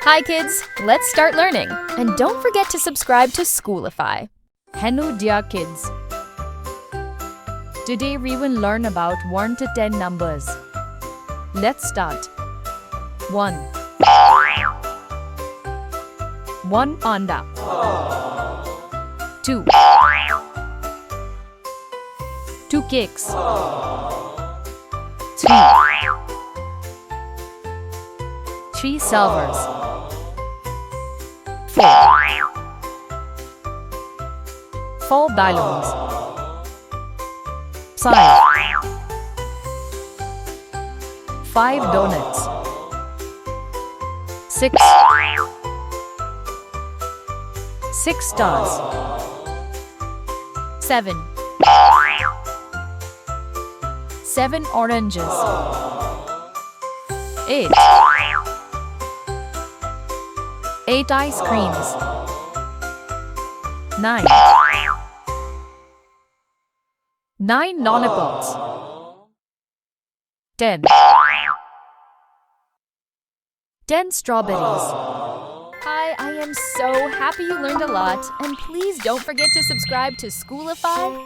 Hi kids, let's start learning. And don't forget to subscribe to Schoolify. Hello dear kids. Today we will learn about 1 to 10 numbers. Let's start. 1. One panda. 2. 2 cakes. 3. 3 servers. 4 balloons. 5 donuts. 6 stars. 7 oranges. 8 ice creams. 9 lollipops. 10 strawberries. Hi, I am so happy you learned a lot, and please don't forget to subscribe to Schoolify